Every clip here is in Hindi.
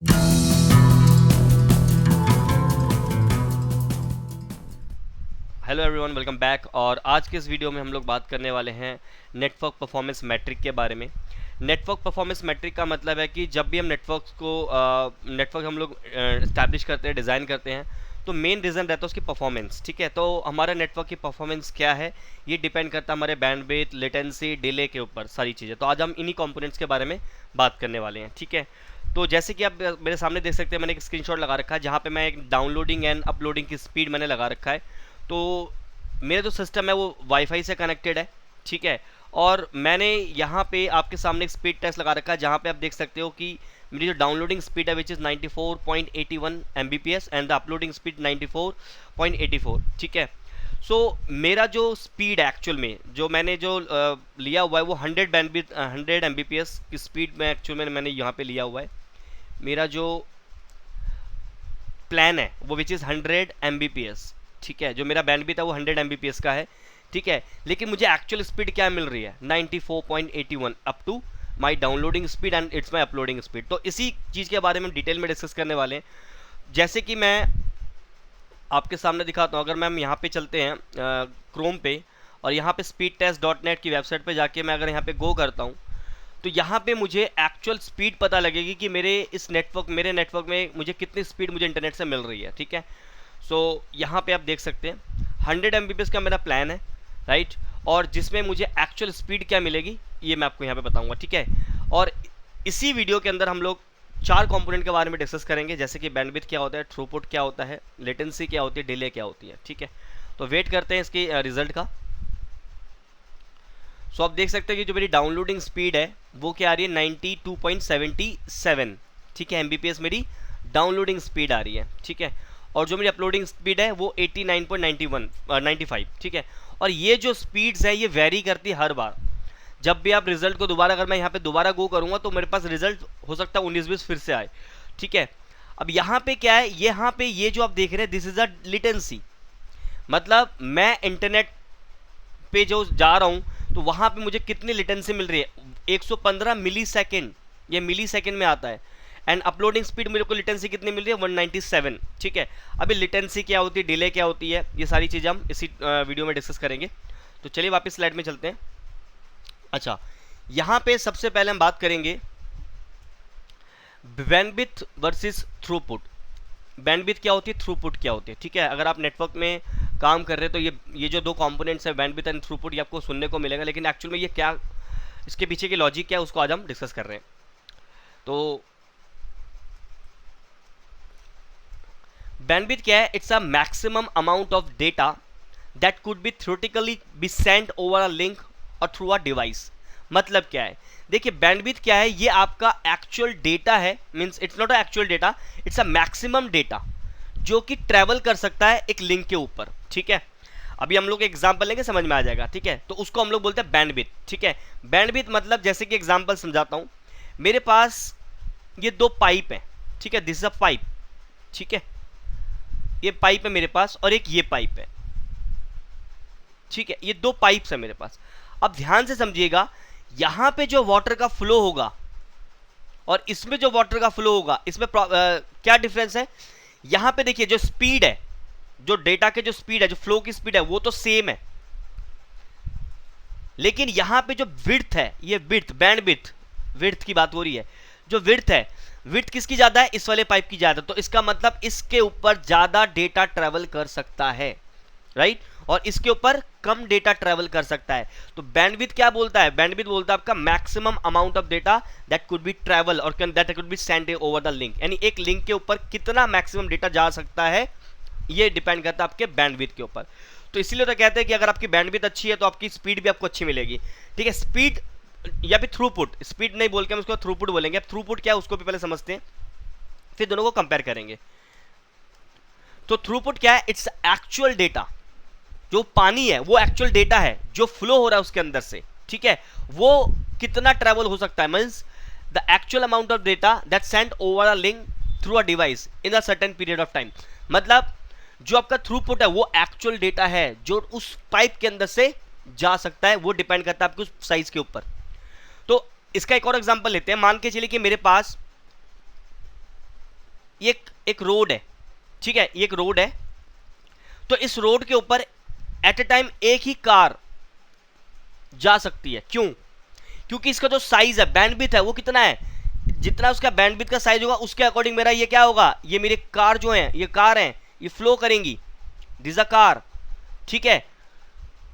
Hello everyone, welcome back. और आज के इस वीडियो में हम लोग बात करने वाले हैं नेटवर्क परफॉर्मेंस मैट्रिक के बारे में। नेटवर्क परफॉर्मेंस मैट्रिक का मतलब है कि जब भी हम नेटवर्क हम लोग इस्टेब्लिश करते हैं, डिज़ाइन करते हैं, तो मेन रीज़न रहता है उसकी परफॉर्मेंस। ठीक है, तो हमारे नेटवर्क की परफॉर्मेंस क्या है ये डिपेंड करता है हमारे बैंडविड्थ, लेटेंसी, डिले के ऊपर सारी चीज़ें। तो आज हम इन्हीं कंपोनेंट्स के बारे में बात करने वाले हैं। ठीक है, तो जैसे कि आप मेरे सामने देख सकते हैं, मैंने एक स्क्रीनशॉट लगा रखा है जहाँ पे मैं एक डाउनलोडिंग एंड अपलोडिंग की स्पीड मैंने लगा रखा है। तो मेरा जो सिस्टम है वो वाईफाई से कनेक्टेड है। ठीक है, और मैंने यहाँ पे आपके सामने एक स्पीड टेस्ट लगा रखा है जहाँ पे आप देख सकते हो कि मेरी जो डाउनलोडिंग स्पीड है which is 94.81 Mbps and the uploading speed 94.84। ठीक है, सो मेरा जो स्पीड है एक्चुअल में जो मैंने जो लिया हुआ है वो 100 Mbps की स्पीड में एक्चुअल में मैंने यहाँ पे लिया हुआ है। मेरा जो प्लान है वो विच इज़ 100 Mbps। ठीक है, जो मेरा बैंडविड्थ है वो 100 Mbps का है। ठीक है, लेकिन मुझे एक्चुअल स्पीड क्या मिल रही है 94.81 up to my downloading speed and it's my uploading speed. तो इसी चीज़ के बारे में डिटेल में डिस्कस करने वाले हैं। जैसे कि मैं आपके सामने दिखाता हूँ, अगर मैम यहाँ पे चलते हैं क्रोम पे और यहाँ पे speedtest.net की वेबसाइट पे जाके मैं अगर यहाँ पे गो करता हूँ तो यहाँ पे मुझे एक्चुअल स्पीड पता लगेगी कि मेरे नेटवर्क में मुझे कितनी स्पीड मुझे इंटरनेट से मिल रही है। ठीक है, सो यहाँ पे आप देख सकते हैं 100 Mbps का मेरा प्लान है, राइट, और जिसमें मुझे एक्चुअल स्पीड क्या मिलेगी ये मैं आपको यहाँ पे बताऊंगा। ठीक है, और इसी वीडियो के अंदर हम लोग 4 कंपोनेंट के बारे में डिस्कस करेंगे, जैसे कि बैंडविड्थ क्या होता है, थ्रूपुट क्या होता है, लेटेंसी क्या होती है, डिले क्या होती है। ठीक है, तो वेट करते हैं इसके रिजल्ट का। सो आप देख सकते हैं कि जो मेरी डाउनलोडिंग स्पीड है वो क्या आ रही है 92.77। ठीक है, Mbps मेरी डाउनलोडिंग स्पीड आ रही है। ठीक है, और जो मेरी अपलोडिंग स्पीड है वो 89.95। ठीक है, और ये जो स्पीड्स है ये वेरी करती है हर बार। जब भी आप रिजल्ट को दोबारा, अगर मैं यहाँ पे दोबारा गो करूँगा तो मेरे पास रिजल्ट हो सकता है 19-20 फिर से आए। ठीक है, अब यहाँ पे क्या है, यहाँ पे ये जो आप देख रहे हैं दिस इज अ लिटेंसी, मतलब मैं इंटरनेट पे जो जा रहा हूँ तो वहाँ पे मुझे कितनी लिटेंसी मिल रही है 115 मिली सेकेंड, ये मिली सेकेंड में आता है। एंड अपलोडिंग स्पीड मेरे को लिटेंसी कितनी मिल रही है 197। ठीक है, अभी लिटेंसी क्या होती है, डिले क्या होती है, ये सारी चीज़ें हम इसी वीडियो में डिस्कस करेंगे। तो चलिए वापस स्लाइड में चलते हैं। अच्छा, यहाँ पे सबसे पहले हम बात करेंगे बैंडविड्थ वर्सेस थ्रूपुट। बैंडविड्थ क्या होती है, थ्रूपुट क्या होती है। ठीक है, अगर आप नेटवर्क में काम कर रहे हैं तो ये जो दो कंपोनेंट्स है बैंडविड्थ एंड थ्रूपुट, ये आपको सुनने को मिलेगा, लेकिन एक्चुअल में ये क्या, इसके पीछे की लॉजिक क्या है उसको आज हम डिस्कस कर रहे हैं। तो बैंडविड्थ क्या है, it's a maximum amount of data that could B theoretically be sent over a link और थ्रू अ डिवाइस। मतलब क्या है, देखिए बैंडविड्थ क्या है, ये आपका एक्चुअल डेटा है, means it's not a actual data, it's a maximum data जो कि ट्रैवल कर सकता है एक लिंक के ऊपर। ठीक है, अभी हम लोग एग्जांपल लेंगे, समझ में आ जाएगा। ठीक है, तो उसको हम लोग बोलते हैं बैंडविड्थ। ठीक है, बैंडविड्थ मतलब जैसे कि एग्जांपल समझाता हूं, मेरे पास ये दो पाइप है। ठीक है, दिस इज अ पाइप। ठीक है, ये पाइप है मेरे पास और एक ये पाइप है। ठीक है, ये दो पाइप्स है मेरे पास। अब ध्यान से समझिएगा, यहां पे जो वाटर का फ्लो होगा और इसमें जो वाटर का फ्लो होगा, इसमें क्या डिफरेंस है। यहां पे देखिए जो स्पीड है, जो डेटा के जो स्पीड है, जो फ्लो की स्पीड है वो तो सेम है, लेकिन यहां पे जो विड्थ है, ये विड्थ, बैंडविड्थ, विड्थ की बात हो रही है, जो विड्थ है, विड्थ किसकी ज्यादा है, इस वाले पाइप की ज्यादा। तो इसका मतलब इसके ऊपर ज्यादा डेटा ट्रेवल कर सकता है, राइट, और इसके ऊपर कम डेटा ट्रेवल कर सकता है। तो बैंडविड्थ क्या बोलता है, बैंडविड्थ बोलता है आपका maximum amount of data that could be travel और that could be send over the link, यानी एक लिंक के ऊपर कितना मैक्सिमम डेटा जा सकता है, ये डिपेंड करता है आपके बैंडविड्थ के ऊपर। तो इसीलिए तो कहते हैं कि अगर आपकी बैंडविड्थ अच्छी है तो आपकी स्पीड भी आपको अच्छी मिलेगी। ठीक है, स्पीड या फिर थ्रूपुट, स्पीड नहीं बोल के हम उसको थ्रूपुट बोलेंगे। अब थ्रूपुट क्या है उसको भी पहले समझते हैं, फिर दोनों को कंपेयर करेंगे। तो थ्रूपुट क्या है, इट्स एक्चुअल डेटा, जो पानी है वो एक्चुअल डेटा है जो फ्लो हो रहा है उसके अंदर से। ठीक है, वो कितना ट्रेवल हो सकता है, means the actual amount of data that send over a link through a device in a certain period of time. मतलब जो आपका थ्रूपुट है वो एक्चुअल डेटा है जो उस पाइप के अंदर से जा सकता है, वो डिपेंड करता है आपके उस साइज के ऊपर। तो इसका एक और एग्जांपल लेते हैं, मान के चलिए कि मेरे पास ये एक रोड है, ठीक है, ये एक रोड है, तो इस रोड के ऊपर एट ए टाइम एक ही कार जा सकती है। क्यों? क्योंकि इसका जो साइज है, बैंडविड्थ है, वो कितना है, जितना उसका बैंडविड्थ का साइज होगा उसके अकॉर्डिंग मेरा ये क्या होगा, ये मेरे कार जो है, ये कार है, ये फ्लो करेंगी, दिस अ कार, ठीक है।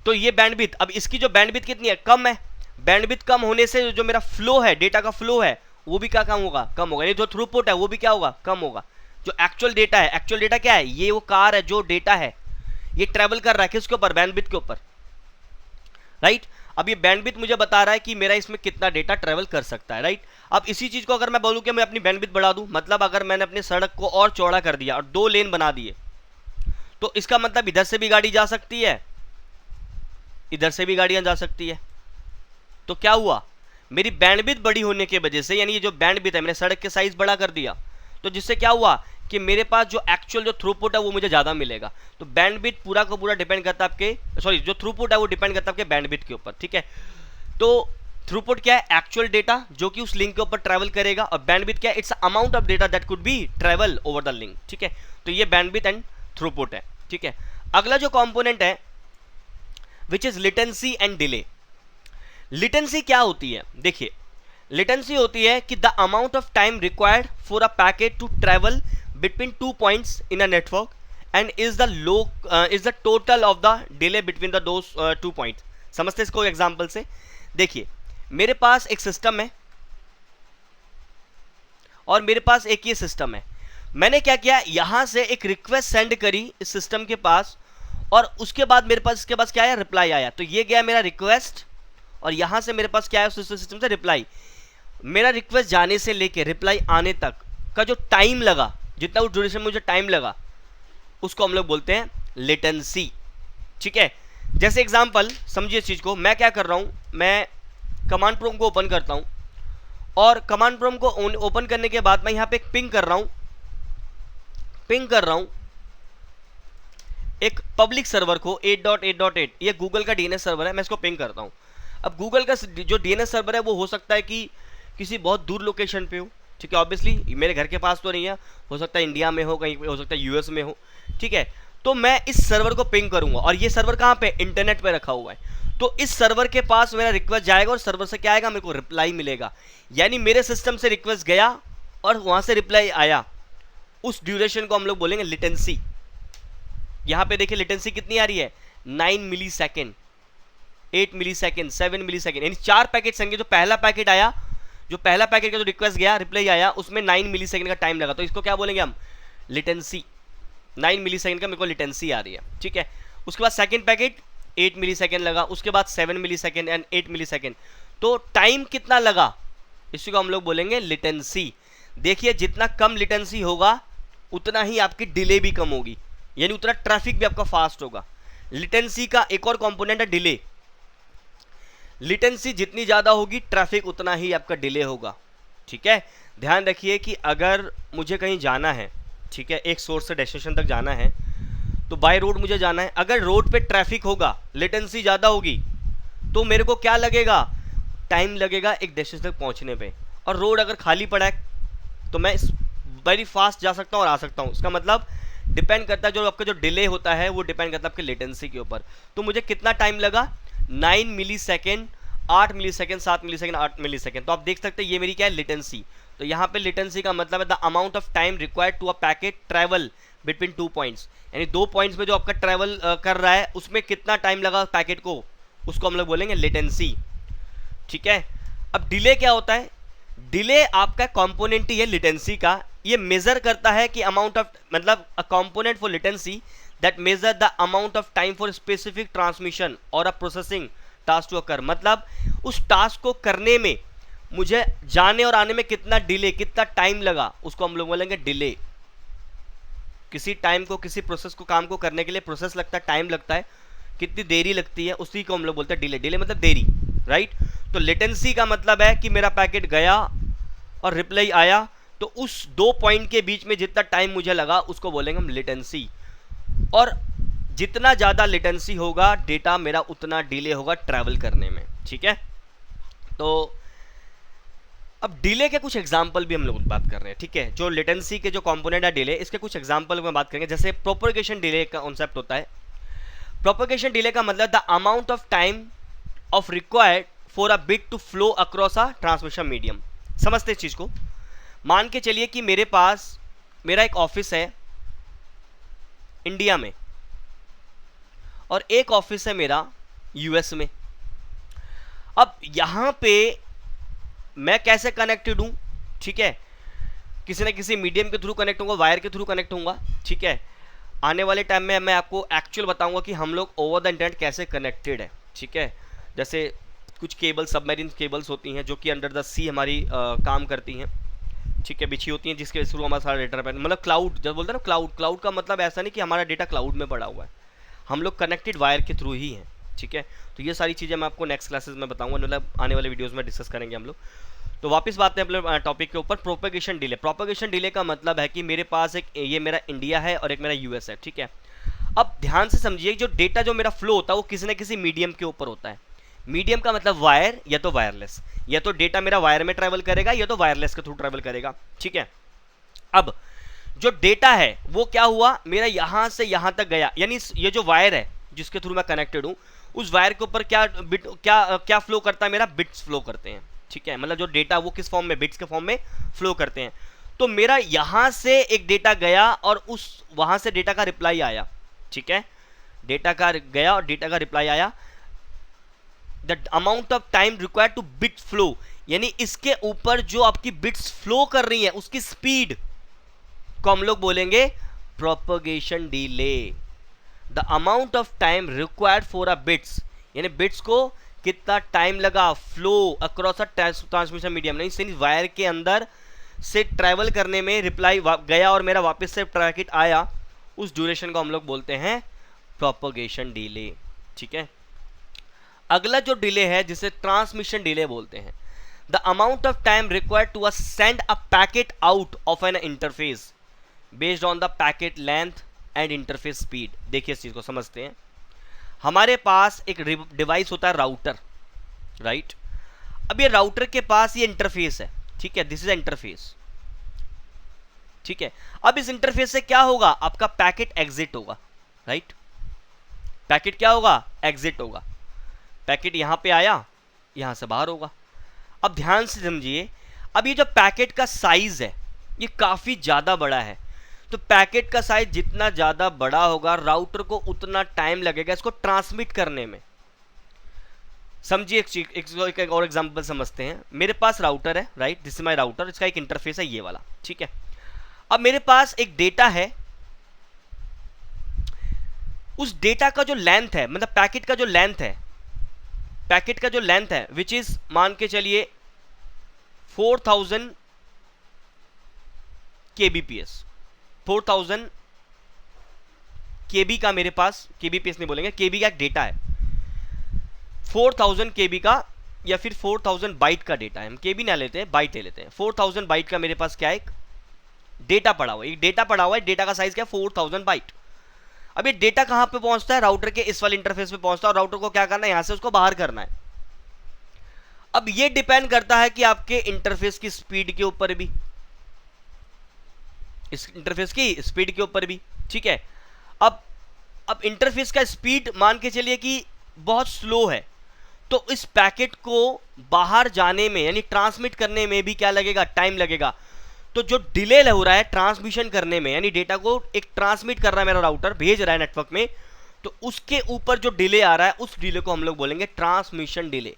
तो ये बैंडविड्थ, अब इसकी जो बैंडविड्थ कितनी है, कम है। बैंडविड्थ कम होने से जो मेरा फ्लो है, डेटा का फ्लो है, वो भी क्या कम होगा, कम होगा। यानी जो थ्रूपुट है वो भी क्या होगा, कम होगा। जो एक्चुअल डेटा है, एक्चुअल डेटा क्या है, ये वो कार है, जो डेटा है ये ट्रेवल कर रहा है किसके ऊपर, बैंडविड्थ के ऊपर, राइट। अब ये बैंडविड्थ मुझे बता रहा है कि मेरा इसमें कितना डेटा ट्रेवल कर सकता है, राइट। अब इसी चीज को अगर मैं बोलूं कि मैं अपनी बैंडविड्थ बढ़ा दूं, मतलब अगर मैंने अपनी सड़क को और चौड़ा कर दिया और 2 लेन बना दिए, तो इसका मतलब इधर से भी गाड़ी जा सकती है, इधर से भी गाड़ियां जा सकती है। तो क्या हुआ, मेरी बैंडविड्थ बड़ी होने की वजह से, यानी ये जो बैंडविड्थ है, मैंने सड़क के साइज बड़ा कर दिया, तो जिससे क्या हुआ कि मेरे पास जो एक्चुअल जो थ्रूपुट है वो मुझे ज्यादा मिलेगा। तो बैंडविड्थ पूरा का पूरा डिपेंड करता है आपके, सॉरी, जो थ्रूपुट है वो डिपेंड करता है आपके बैंडविड्थ के ऊपर, ठीक है। तो थ्रूपुट क्या है, एक्चुअल डेटा जो कि उस लिंक के ऊपर ट्रैवल करेगा, और बैंडविड्थ क्या है, it's amount of data that could be travel over the link, ठीक है। तो ये बैंडविड्थ एंड थ्रूपुट है, ठीक है। अगला जो कंपोनेंट है which is latency and delay. Latency क्या होती है, देखिए, लेटेंसी होती है कि the amount of time required for a packet to travel between 2 points in a network and is the total of the delay between those 2 points। समझते इसको एग्जांपल से, देखिए मेरे पास एक सिस्टम है और मेरे पास एक ये सिस्टम है। मैंने क्या किया, यहां से एक रिक्वेस्ट सेंड करी इस सिस्टम के पास, और उसके बाद मेरे पास इसके पास क्या आया, रिप्लाई आया। तो ये गया मेरा रिक्वेस्ट, और यहां से मेरे पास क्या है, उस सिस्टम से रिप्लाई। मेरा रिक्वेस्ट जाने से लेके रिप्लाई आने तक का जो टाइम लगा, जितना उस ड्यूरेशन में मुझे टाइम लगा, उसको हम लोग बोलते हैं लेटेंसी, ठीक है। जैसे एग्जांपल समझिए इस चीज को, मैं क्या कर रहा हूं, मैं कमांड प्रॉम्प्ट को ओपन करता हूं, और कमांड प्रॉम्प्ट को ओपन करने के बाद मैं यहां पे एक पिंग कर रहा हूं एक पब्लिक सर्वर को 8.8.8, ये गूगल का डीएनएस सर्वर है, मैं इसको पिंग करता हूं। अब गूगल का जो डीएनएस सर्वर है वो हो सकता है कि किसी बहुत दूर लोकेशन पे हो, ठीक है, ऑब्वियसली मेरे घर के पास तो नहीं है, हो सकता है इंडिया में हो, कहीं पे हो सकता है यूएस में हो, ठीक है। तो मैं इस सर्वर को पिंग करूंगा, और ये सर्वर कहाँ पे, इंटरनेट पे रखा हुआ है। तो इस सर्वर के पास मेरा रिक्वेस्ट जाएगा और सर्वर से क्या आएगा, मेरे को रिप्लाई मिलेगा। यानी मेरे सिस्टम से रिक्वेस्ट गया और वहां से रिप्लाई आया, उस ड्यूरेशन को हम लोग बोलेंगे लेटेंसी। यहां पे देखिए लेटेंसी कितनी आ रही है, 9 मिली सेकेंड, 8 मिली सेकेंड, 7 मिली सेकेंड, यानी 4 पैकेट संगे। जो पहला पैकेट आया, जो पहला पैकेट का जो रिक्वेस्ट गया, रिप्लाई आया, उसमें 9 मिली सेकेंड का टाइम लगा, तो इसको क्या बोलेंगे हम, लेटेंसी। 9 मिली सेकेंड का मेरे को लेटेंसी आ रही है, ठीक है। उसके बाद सेकेंड पैकेट 8 मिली सेकेंड लगा, उसके बाद 7 मिली सेकेंड एंड 8 मिली सेकेंड, तो टाइम कितना लगा, इसी को हम लोग बोलेंगे लेटेंसी। देखिए जितना कम लेटेंसी होगा उतना ही आपकी डिले भी कम होगी, यानी उतना ट्रैफिक भी आपका फास्ट होगा। लेटेंसी का एक और कंपोनेंट है डिले। लेटेंसी जितनी ज़्यादा होगी ट्रैफिक उतना ही आपका डिले होगा, ठीक है। ध्यान रखिए कि अगर मुझे कहीं जाना है, ठीक है, एक सोर्स से डेस्टिनेशन तक जाना है, तो बाय रोड मुझे जाना है। अगर रोड पे ट्रैफिक होगा, लेटेंसी ज़्यादा होगी, तो मेरे को क्या लगेगा, टाइम लगेगा एक डेस्टिनेशन तक पहुंचने पे। और रोड अगर खाली पड़ा है तो मैं वेरी फास्ट जा सकता हूँ और आ सकता हूँ। इसका मतलब डिपेंड करता है, जो आपका जो डिले होता है वो डिपेंड करता है आपके लेटेंसी के ऊपर। तो मुझे कितना टाइम लगा, 9 मिली सेकेंड, 8 मिली सेकेंड, 7 मिली सेकेंड, 8 मिली सेकेंड। तो आप देख सकते हैं ये मेरी क्या है, लेटेंसी। तो यहाँ पे लेटेंसी का मतलब है the amount of time required to a packet travel between 2 points, यानी 2 पॉइंट्स में जो आपका ट्रैवल कर रहा है उसमें कितना टाइम लगा पैकेट को, उसको हम लोग बोलेंगे लेटेंसी, ठीक है। अब डिले क्या होता है, डिले आपका कंपोनेंट ही है लेटेंसी का। ये मेजर करता है कि अमाउंट ऑफ, मतलब a component for latency that measure the amount of time for specific transmission और a processing task to occur. मतलब उस टास्क को करने में मुझे जाने और आने में कितना डिले, कितना टाइम लगा, उसको हम लोग बोलेंगे डिले। किसी टाइम को, किसी प्रोसेस को, काम को करने के लिए प्रोसेस लगता है, टाइम लगता है, कितनी देरी लगती है, उसी को हम लोग बोलते हैं डिले। डिले मतलब देरी, राइट। तो लेटेंसी का मतलब है कि मेरा पैकेट गया और रिप्लाई आया, तो उस 2 पॉइंट के बीच में जितना टाइम मुझे लगा उसको बोलेंगे हम लेटेंसी। और जितना ज़्यादा लेटेंसी होगा डेटा मेरा उतना डिले होगा ट्रैवल करने में, ठीक है। तो अब डिले के कुछ एग्जाम्पल भी हम लोग बात कर रहे हैं, ठीक है। जो लेटेंसी के जो कंपोनेंट है डिले, इसके कुछ एग्जाम्पल में बात करेंगे। जैसे प्रोपगेशन डिले का कॉन्सेप्ट होता है। प्रोपगेशन डिले का मतलब the amount of time of required for a bit to flow across a transmission medium. समझते इस चीज को। मान के चलिए कि मेरे पास मेरा एक ऑफिस है इंडिया में और एक ऑफिस है मेरा यूएस में। अब यहां पे मैं कैसे कनेक्टेड हूं, ठीक है, किसी ना किसी मीडियम के थ्रू कनेक्ट होऊंगा, वायर के थ्रू कनेक्ट होऊंगा, ठीक है। आने वाले टाइम में मैं आपको एक्चुअल बताऊंगा कि हम लोग ओवर द इंटरनेट कैसे कनेक्टेड है, ठीक है। जैसे कुछ केबल, सबमरीन केबल्स होती हैं जो कि अंडर द सी हमारी काम करती हैं, ठीक है, बिछी होती हैं, जिसके थ्रू हमारा सारा डेटा, मतलब क्लाउड जब बोलते हैं ना, क्लाउड का मतलब ऐसा नहीं कि हमारा डेटा क्लाउड में पड़ा हुआ है, हम लोग कनेक्टेड वायर के थ्रू ही हैं, ठीक है। तो ये सारी चीज़ें मैं आपको नेक्स्ट क्लासेस में बताऊंगा, मतलब आने वाले वीडियोस में डिस्कस करेंगे हम लोग। तो वापस बात है अपने टॉपिक के ऊपर, प्रोपगेशन डिले। प्रोपगेशन डिले का मतलब है कि मेरे पास एक ये मेरा इंडिया है और एक मेरा यूएस है, ठीक है। अब ध्यान से समझिए, जो डेटा जो मेरा फ्लो होता है वो किसी न किसी मीडियम के ऊपर होता है। मीडियम का मतलब वायर या तो वायरलेस, या तो डेटा मेरा वायर में ट्रैवल करेगा या तो वायरलेस के थ्रू ट्रैवल करेगा, ठीक है। अब जो डेटा है वो क्या हुआ, मेरा यहां से यहां तक गया, यानी ये जो वायर है जिसके थ्रू मैं कनेक्टेड हूं, उस वायर के ऊपर क्या फ्लो करता है, मेरा बिट्स फ्लो करते हैं, ठीक है। मतलब जो डेटा वो किस फॉर्म में, बिट्स के फॉर्म में फ्लो करते हैं। तो मेरा यहां से एक डेटा गया और उस वहां से डेटा का रिप्लाई आया, ठीक है। डेटा का गया और डेटा का रिप्लाई आया। The amount of time required two bit flow, यानी इसके ऊपर जो आपकी बिट्स फ्लो कर रही है उसकी स्पीड को हम लोग बोलेंगे propagation delay. The amount of time required for a bits, यानी बिट्स को कितना टाइम लगा flow across a transmission medium, नहीं सिर्फ वायर के अंदर से ट्रैवल करने में, रिप्लाई गया और मेरा वापस से पैकेट आया, उस ड्यूरेशन को हम लोग बोलते हैं प्रोपगेशन डिले, ठीक है। अगला जो डिले है जिसे ट्रांसमिशन डिले बोलते हैं। The amount of time required to send a packet out of an interface based on the packet length and interface speed. देखिए इस चीज को समझते हैं। हमारे पास एक डिवाइस होता है राउटर, राइट। अब ये राउटर के पास ये इंटरफेस है, ठीक है, दिस इज इंटरफेस, ठीक है। अब इस इंटरफेस से क्या होगा, आपका पैकेट एग्जिट होगा, राइट। पैकेट क्या होगा, एग्जिट होगा। पैकेट यहां पे आया, यहां से बाहर होगा। अब ध्यान से समझिए, अब ये जो पैकेट का साइज है ये काफी ज्यादा बड़ा है, तो पैकेट का साइज जितना ज्यादा बड़ा होगा राउटर को उतना टाइम लगेगा इसको ट्रांसमिट करने में। समझिए एक और एग्जांपल समझते हैं। मेरे पास राउटर है, right, this is my router, इसका एक इंटरफेस है ये वाला, ठीक है। अब मेरे पास एक डेटा है, उस डेटा का जो लेंथ है, मतलब पैकेट का जो लेंथ है, पैकेट का जो लेंथ है विच इज मान के चलिए 4000 kbps, 4000 kb का मेरे पास, kbps नहीं बोलेंगे, kb का एक डेटा है, 4000 kb का या फिर 4000 बाइट का डेटा है। हम kb ना लेते हैं, बाइट ले लेते हैं। 4000 बाइट का मेरे पास क्या है, एक डेटा पड़ा हुआ है, एक डेटा पड़ा हुआ है, डेटा का साइज क्या है 4000 बाइट। अब ये डेटा कहां पे पहुंचता है, राउटर के इस वाले इंटरफेस पे पहुंचता है, और राउटर को क्या करना है, यहां से उसको बाहर करना है। अब ये डिपेंड करता है कि आपके इंटरफेस की स्पीड के ऊपर भी, इस इंटरफेस की स्पीड के ऊपर भी, ठीक है। अब इंटरफेस का स्पीड मान के चलिए कि बहुत स्लो है, तो इस पैकेट को बाहर जाने में यानी ट्रांसमिट करने में भी क्या लगेगा, टाइम लगेगा। तो जो डिले हो रहा है ट्रांसमिशन करने में, यानी डेटा को एक ट्रांसमिट कर रहा है मेरा राउटर, भेज रहा है नेटवर्क में, तो उसके ऊपर जो डिले आ रहा है उस डिले को हम लोग बोलेंगे transmission delay.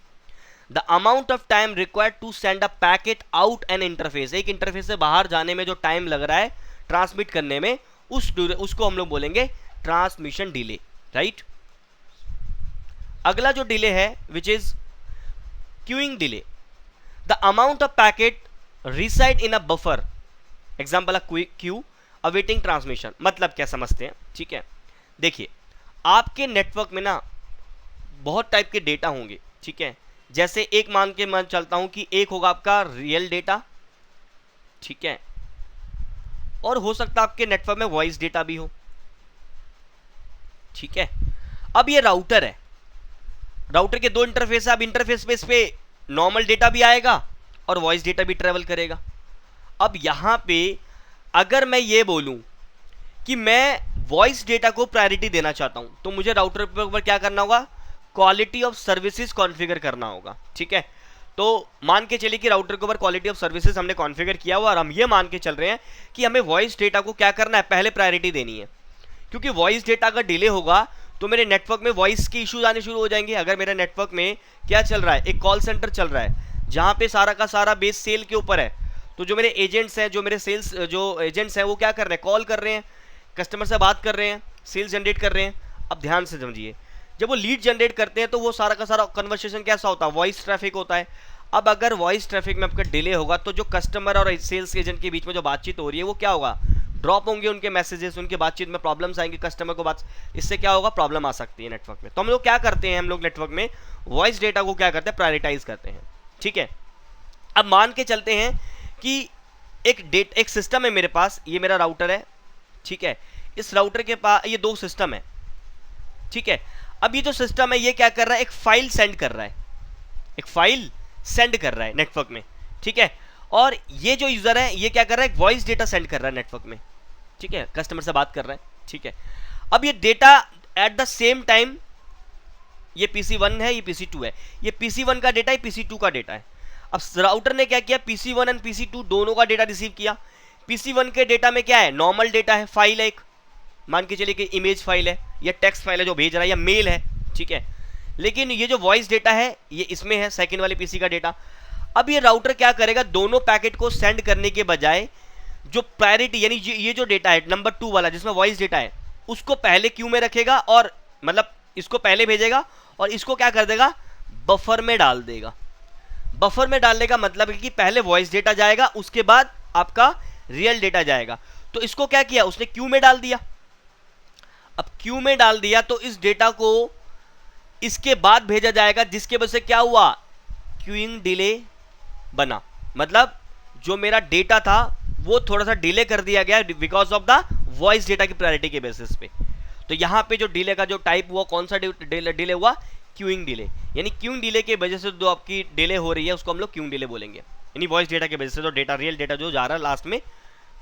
The amount of time required to send a packet out an interface, एक इंटरफेस से बाहर जाने में जो टाइम लग रहा है ट्रांसमिट करने में, उसको हम लोग बोलेंगे ट्रांसमिशन डिले, राइट। अगला जो डिले है which is queuing delay. The amount of packet reside in a buffer, example a queue awaiting transmission. मतलब क्या समझते हैं, ठीक है। देखिए आपके नेटवर्क में ना बहुत टाइप के डेटा होंगे, ठीक है। जैसे एक मान चलता हूं कि एक होगा आपका रियल डेटा, ठीक है, और हो सकता है आपके नेटवर्क में वॉइस डेटा भी हो, ठीक है। अब ये राउटर है, राउटर के दो इंटरफेस है। अब इंटरफेस पे इस पे नॉर्मल डेटा भी आएगा और वॉइस डेटा भी ट्रेवल करेगा। अब यहाँ पे अगर मैं ये बोलूँ कि मैं वॉइस डेटा को प्रायोरिटी देना चाहता हूँ, तो मुझे राउटर के ऊपर क्या करना होगा, क्वालिटी ऑफ सर्विसेज कॉन्फ़िगर करना होगा। ठीक है, तो मान के चलिए कि राउटर के ऊपर क्वालिटी ऑफ सर्विसेज हमने कॉन्फ़िगर किया हुआ और हम ये मान के चल रहे हैं कि हमें वॉइस डेटा को क्या करना है, पहले प्रायोरिटी देनी है। क्योंकि वॉइस डेटा अगर डिले होगा तो मेरे नेटवर्क में वॉइस के इश्यूज आने शुरू हो जाएंगे। अगर मेरे नेटवर्क में क्या चल रहा है, एक कॉल सेंटर चल रहा है जहाँ पे सारा का सारा बेस सेल के ऊपर है, तो जो मेरे एजेंट्स हैं, जो मेरे सेल्स जो एजेंट्स हैं वो क्या कर रहे हैं, कॉल कर रहे हैं, कस्टमर से बात कर रहे हैं, सेल्स जनरेट कर रहे हैं। अब ध्यान से समझिए, जब वो लीड जनरेट करते हैं तो वो सारा का सारा कन्वर्सेशन कैसा होता है, वॉइस ट्रैफिक होता है। अब अगर वॉइस ट्रैफिक में आपका डिले होगा तो जो कस्टमर और सेल्स एजेंट के बीच में जो बातचीत हो रही है वो क्या होगा, ड्रॉप होंगे उनके मैसेजेस, उनके बातचीत में प्रॉब्लम्स आएंगे, कस्टमर को बात, इससे क्या होगा, प्रॉब्लम आ सकती है नेटवर्क में। तो हम लोग क्या करते हैं, हम लोग नेटवर्क में वॉइस डेटा को क्या करते हैं, प्रायोरिटाइज करते हैं। ठीक है, अब मान के चलते हैं कि एक सिस्टम है मेरे पास, ये मेरा राउटर है। ठीक है, इस राउटर के पास ये दो सिस्टम है। ठीक है, अब ये जो सिस्टम है ये क्या कर रहा है, एक फाइल सेंड कर रहा है, एक फाइल सेंड कर रहा है नेटवर्क में। ठीक है, और ये जो यूजर है ये क्या कर रहा है, एक वॉइस डेटा सेंड कर रहा है नेटवर्क में। ठीक है, कस्टमर से बात कर रहा है। ठीक है, अब ये data at the same time, ये PC1 है, ये PC2 है, ये PC1 का डेटा है, PC2 का डेटा है। अब राउटर ने क्या किया, PC1 एंड PC2 दोनों का डेटा रिसीव किया। PC1 के डेटा में क्या है, नॉर्मल डेटा है, फाइल है, एक मान के चलिए कि इमेज फाइल है या टेक्स्ट फाइल है जो भेज रहा है, या मेल है। ठीक है, लेकिन ये जो वॉइस डेटा है ये इसमें है, सेकंड वाले PC का डेटा। अब ये राउटर क्या करेगा, दोनों पैकेट को सेंड करने के बजाय जो प्रायोरिटी, यानी ये जो डेटा है नंबर 2 वाला जिसमें वॉइस डेटा है, उसको पहले क्यू में रखेगा, और मतलब इसको पहले भेजेगा और इसको क्या कर देगा, बफर में डाल देगा। बफर में डालने का मतलब है कि पहले वॉइस डेटा जाएगा, उसके बाद आपका रियल डेटा जाएगा। तो इसको क्या किया, उसने क्यू में डाल दिया। अब क्यू में डाल दिया तो इस डेटा को इसके बाद भेजा जाएगा, जिसके वजह से क्या हुआ, क्यूइंग डिले बना। मतलब जो मेरा डेटा था वो थोड़ा सा डिले कर दिया गया because of the voice data की प्रायोरिटी के बेसिस पे। तो यहाँ पे जो डिले का जो टाइप हुआ, कौन सा डिले हुआ, क्यूइंग डिले। यानी क्यूइंग डिले की वजह से जो आपकी डिले हो रही है उसको हम लोग क्यूइंग डिले बोलेंगे। यानी वॉइस डेटा की वजह से जो डेटा, रियल डेटा जो जा रहा है लास्ट में,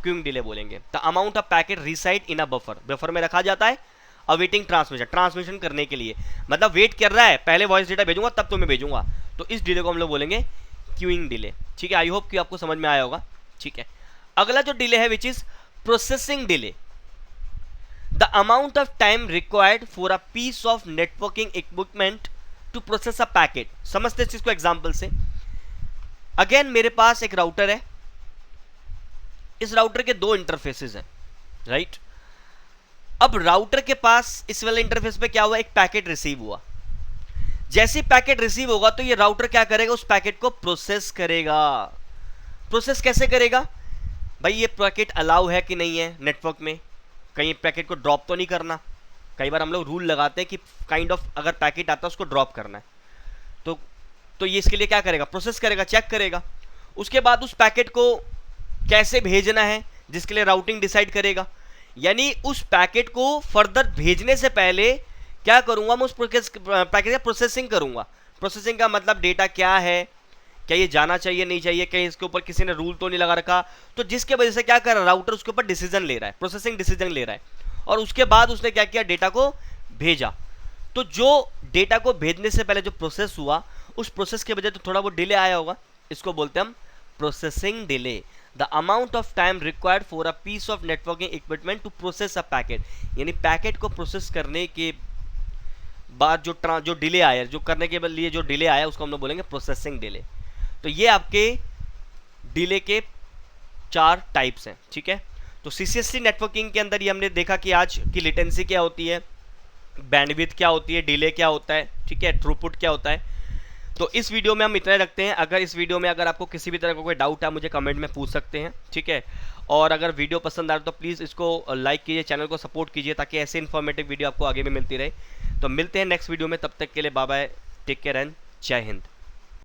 क्यूइंग डिले बोलेंगे। The amount of packet reside in a buffer, buffer में रखा जाता है अवेटिंग ट्रांसमिशन, ट्रांसमिशन करने के लिए, मतलब वेट कर रहा है, पहले वॉइस डेटा भेजूंगा तब तो मैं भेजूंगा। तो इस डिले को हम लोग बोलेंगे क्यूइंग डिले। ठीक है, आई होप कि आपको समझ में आया होगा। ठीक है, अगला जो डिले है which is processing delay, the amount of time required for a piece of networking equipment to process a packet. समझते इस चीज को एग्जांपल से। अगेन मेरे पास एक राउटर है, इस राउटर के दो इंटरफेसेस हैं, राइट। अब राउटर के पास इस वाले इंटरफेस पे क्या हुआ, एक पैकेट रिसीव हुआ। जैसे पैकेट रिसीव होगा तो ये राउटर क्या करेगा, उस पैकेट को प्रोसेस करेगा। प्रोसेस कैसे करेगा भाई, ये पैकेट अलाउ है कि नहीं है नेटवर्क में, कहीं पैकेट को ड्रॉप तो नहीं करना। कई बार हम लोग रूल लगाते हैं कि काइंड ऑफ अगर पैकेट आता है उसको ड्रॉप करना है, तो ये इसके लिए क्या करेगा, प्रोसेस करेगा, चेक करेगा। उसके बाद उस पैकेट को कैसे भेजना है जिसके लिए राउटिंग डिसाइड करेगा। यानी उस पैकेट को फर्दर भेजने से पहले क्या करूंगा, मैं उस पैकेट का प्रोसेसिंग करूंगा। प्रोसेसिंग का मतलब डेटा क्या है, क्या ये जाना चाहिए नहीं चाहिए, कहीं इसके ऊपर किसी ने रूल तो नहीं लगा रखा। तो जिसके वजह से क्या कर रहा है, राउटर उसके ऊपर डिसीजन ले रहा है, प्रोसेसिंग डिसीजन ले रहा है। और उसके बाद उसने क्या किया, डेटा को भेजा। तो जो डेटा को भेजने से पहले जो प्रोसेस हुआ, उस प्रोसेस के वजह से थोड़ा वो डिले आया होगा, इसको बोलते हैं हम processing delay. The amount of time required for a piece of networking equipment to process a packet, यानी पैकेट को प्रोसेस करने के बाद जो डिले आया, जो करने के लिए जो डिले आया उसको हम लोग बोलेंगे प्रोसेसिंग डिले। तो ये आपके डिले के 4 टाइप्स हैं। ठीक है, तो CCSC नेटवर्किंग के अंदर ये हमने देखा कि आज की लेटेंसी क्या होती है, बैंडविड्थ क्या होती है, डिले क्या होता है, ठीक है, थ्रूपुट क्या होता है। तो इस वीडियो में हम इतना रखते हैं। अगर इस वीडियो में अगर आपको किसी भी तरह का कोई डाउट है मुझे कमेंट में पूछ सकते हैं। ठीक है, और अगर वीडियो पसंद आए तो प्लीज़ इसको लाइक कीजिए, चैनल को सपोर्ट कीजिए ताकि ऐसे इन्फॉर्मेटिव वीडियो आपको आगे भी मिलती रहे। तो मिलते हैं नेक्स्ट वीडियो में, तब तक के लिए bye bye, take care and जय हिंद।